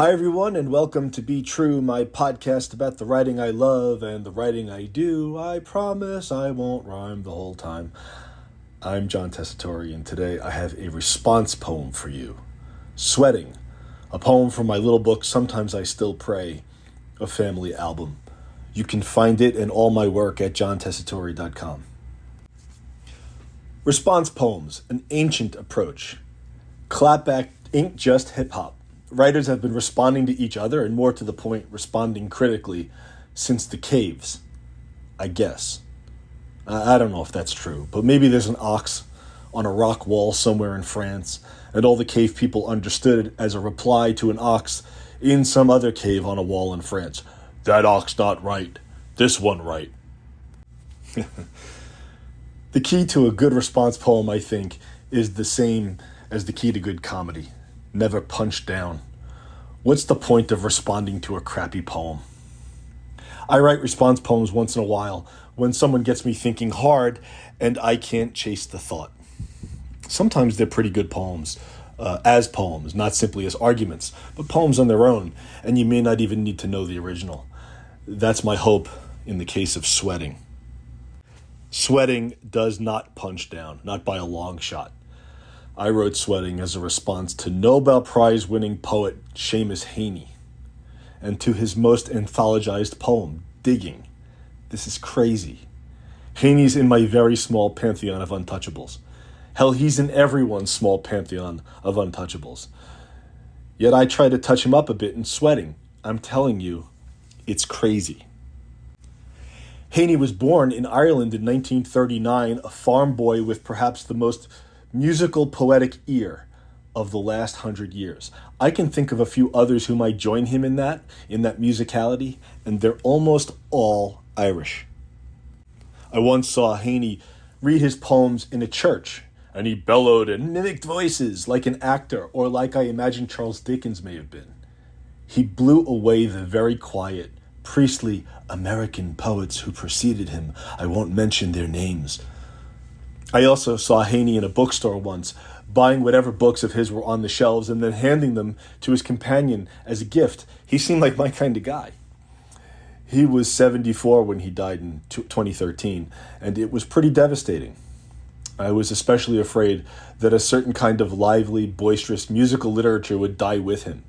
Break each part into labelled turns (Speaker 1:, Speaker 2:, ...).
Speaker 1: Hi, everyone, and welcome to Be True, my podcast about the writing I love and the writing I do. I promise I won't rhyme the whole time. I'm John Tessitore, and today I have a response poem for you. Sweating, a poem from my little book, Sometimes I Still Pray, a family album. You can find it and all my work at johntessitore.com. Response poems, an ancient approach. Clapback ain't just hip-hop. Writers have been responding to each other, and more to the point, responding critically, since the caves, I guess. I don't know if that's true, but maybe there's an ox on a rock wall somewhere in France, and all the cave people understood it as a reply to an ox in some other cave on a wall in France. That ox not right, this one right. The key to a good response poem, I think, is the same as the key to good comedy. Never punch down. What's the point of responding to a crappy poem? I write response poems once in a while when someone gets me thinking hard and I can't chase the thought. Sometimes they're pretty good poems, as poems, not simply as arguments, but poems on their own, and you may not even need to know the original. That's my hope in the case of Sweating. Sweating does not punch down, not by a long shot. I wrote Sweating as a response to Nobel Prize-winning poet Seamus Heaney and to his most anthologized poem, Digging. This is crazy. Heaney's in my very small pantheon of untouchables. Hell, he's in everyone's small pantheon of untouchables. Yet I try to touch him up a bit in Sweating. I'm telling you, it's crazy. Heaney was born in Ireland in 1939, a farm boy with perhaps the most musical poetic ear of the last 100 years. I can think of a few others who might join him in that musicality, and they're almost all Irish. I once saw Heaney read his poems in a church, and he bellowed and mimicked voices like an actor, or like I imagine Charles Dickens may have been. He blew away the very quiet, priestly American poets who preceded him. I won't mention their names. I also saw Heaney in a bookstore once, buying whatever books of his were on the shelves and then handing them to his companion as a gift. He seemed like my kind of guy. He was 74 when he died in 2013, and it was pretty devastating. I was especially afraid that a certain kind of lively, boisterous musical literature would die with him.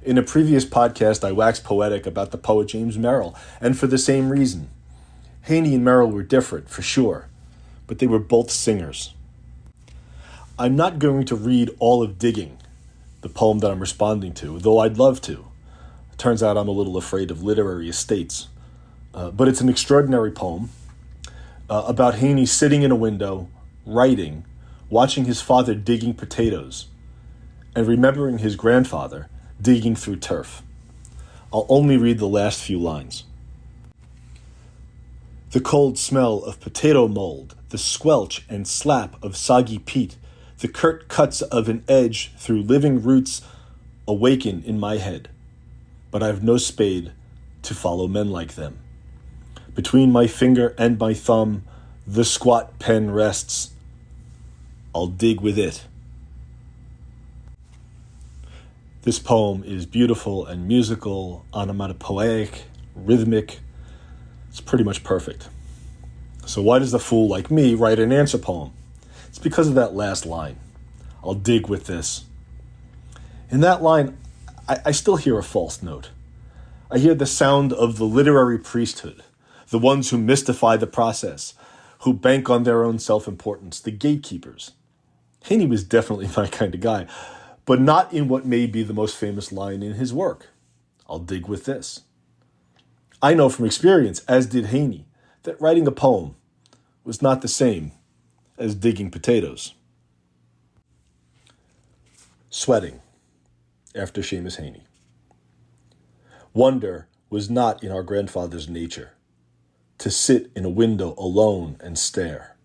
Speaker 1: In a previous podcast, I waxed poetic about the poet James Merrill, and for the same reason. Heaney and Merrill were different, for sure, but they were both singers. I'm not going to read all of Digging, the poem that I'm responding to, though I'd love to. It turns out I'm a little afraid of literary estates. But it's an extraordinary poem about Heaney sitting in a window, writing, watching his father digging potatoes, and remembering his grandfather digging through turf. I'll only read the last few lines. The cold smell of potato mold, the squelch and slap of soggy peat, the curt cuts of an edge through living roots awaken in my head. But I've no spade to follow men like them. Between my finger and my thumb, the squat pen rests. I'll dig with it. This poem is beautiful and musical, onomatopoeic, rhythmic. It's pretty much perfect. So why does a fool like me write an answer poem? It's because of that last line. I'll dig with this. In that line, I still hear a false note. I hear the sound of the literary priesthood, the ones who mystify the process, who bank on their own self-importance, the gatekeepers. Heaney was definitely my kind of guy, but not in what may be the most famous line in his work. I'll dig with this. I know from experience, as did Heaney, that writing a poem was not the same as digging potatoes. Sweating, after Seamus Heaney. Wonder was not in our grandfather's nature, to sit in a window alone and stare.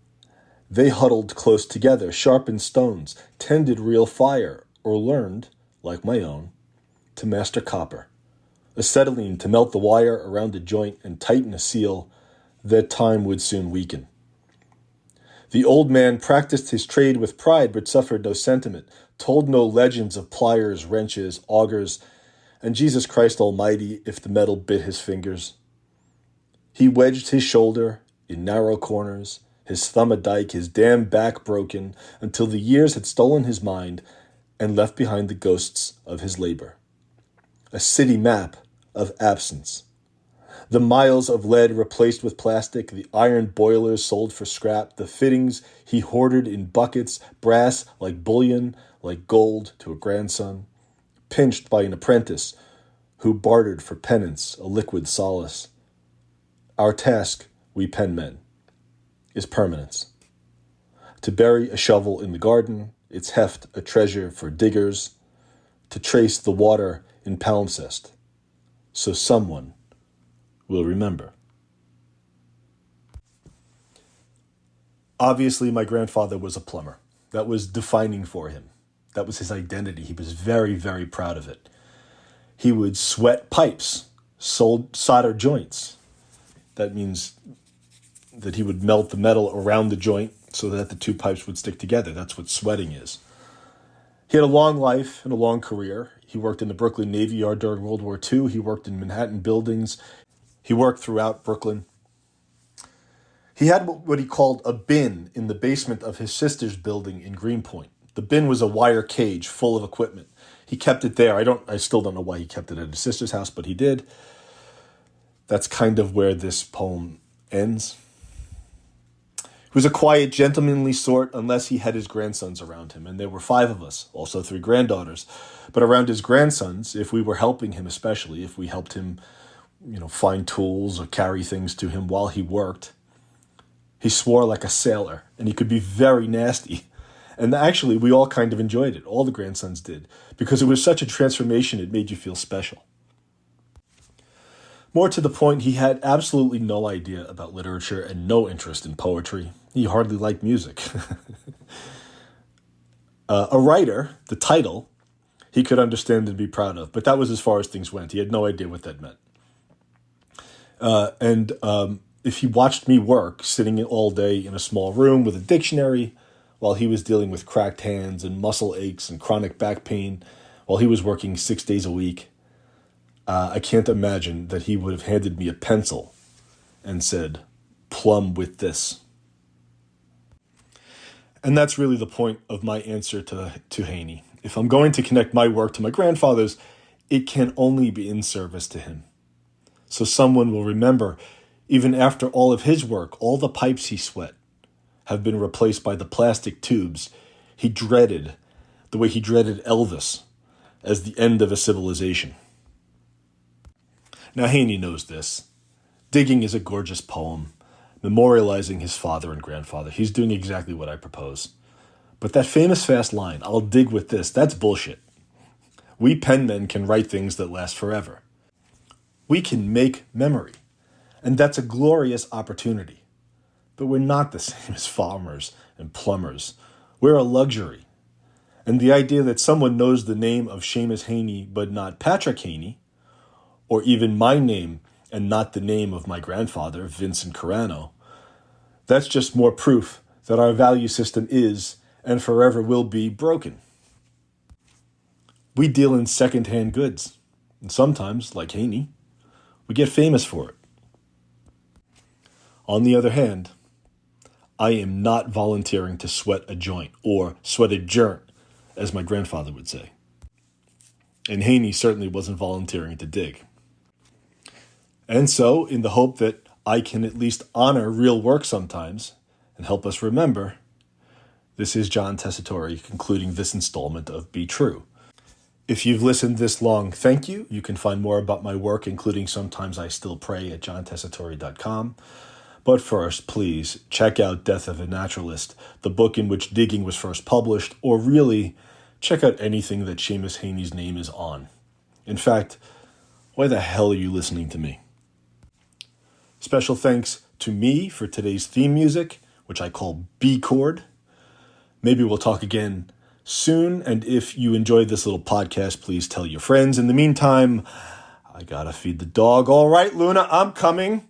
Speaker 1: They huddled close together, sharpened stones, tended real fire, or learned, like my own, to master copper. Acetylene to melt the wire around a joint and tighten a seal that time would soon weaken. The old man practiced his trade with pride but suffered no sentiment, told no legends of pliers, wrenches, augers, and Jesus Christ Almighty if the metal bit his fingers. He wedged his shoulder in narrow corners, his thumb a dike, his damn back broken, until the years had stolen his mind and left behind the ghosts of his labor. A city map of absence. The miles of lead replaced with plastic, the iron boilers sold for scrap, the fittings he hoarded in buckets, brass like bullion, like gold to a grandson, pinched by an apprentice who bartered for penance a liquid solace. Our task, we penmen, is permanence. To bury a shovel in the garden, its heft a treasure for diggers, to trace the water in palimpsest, so someone will remember. Obviously, my grandfather was a plumber. That was defining for him. That was his identity. He was very, very proud of it. He would sweat pipes, solder joints. That means that he would melt the metal around the joint so that the two pipes would stick together. That's what sweating is. He had a long life and a long career. He worked in the Brooklyn Navy Yard during World War II. He worked in Manhattan buildings. He worked throughout Brooklyn. He had what he called a bin in the basement of his sister's building in Greenpoint. The bin was a wire cage full of equipment. He kept it there. I still don't know why he kept it at his sister's house, but he did. That's kind of where this poem ends. He was a quiet, gentlemanly sort unless he had his grandsons around him, and there were 5 of us, also 3 granddaughters. But around his grandsons, if we were helping him especially, if we helped him find tools or carry things to him while he worked, he swore like a sailor, and he could be very nasty. And actually, we all kind of enjoyed it. All the grandsons did, because it was such a transformation, it made you feel special. More to the point, he had absolutely no idea about literature and no interest in poetry. He hardly liked music. A writer, the title, he could understand and be proud of, but that was as far as things went. He had no idea what that meant. If he watched me work, sitting all day in a small room with a dictionary, while he was dealing with cracked hands and muscle aches and chronic back pain, while he was working 6 days a week, I can't imagine that he would have handed me a pencil and said, "Plumb with this." And that's really the point of my answer to Heaney. If I'm going to connect my work to my grandfather's, it can only be in service to him. So someone will remember, even after all of his work, all the pipes he sweat have been replaced by the plastic tubes he dreaded, the way he dreaded Elvis, as the end of a civilization. Now, Heaney knows this. Digging is a gorgeous poem, memorializing his father and grandfather. He's doing exactly what I propose. But that famous fast line, "I'll dig with this," that's bullshit. We penmen can write things that last forever. We can make memory, and that's a glorious opportunity. But we're not the same as farmers and plumbers. We're a luxury. And the idea that someone knows the name of Seamus Heaney but not Patrick Heaney, or even my name and not the name of my grandfather, Vincent Carano, that's just more proof that our value system is and forever will be broken. We deal in second-hand goods, and sometimes, like Heaney, we get famous for it. On the other hand, I am not volunteering to sweat a joint, or sweat a joint, as my grandfather would say. And Heaney certainly wasn't volunteering to dig. And so, in the hope that I can at least honor real work sometimes and help us remember, this is John Tessitore concluding this installment of Be True. If you've listened this long, thank you. You can find more about my work, including Sometimes I Still Pray, at johntessitore.com. But first, please check out Death of a Naturalist, the book in which digging was first published, or really, check out anything that Seamus Heaney's name is on. In fact, why the hell are you listening to me? Special thanks to me for today's theme music, which I call B Chord. Maybe we'll talk again soon, and if you enjoyed this little podcast, please tell your friends. In the meantime, I gotta feed the dog. All right, Luna, I'm coming.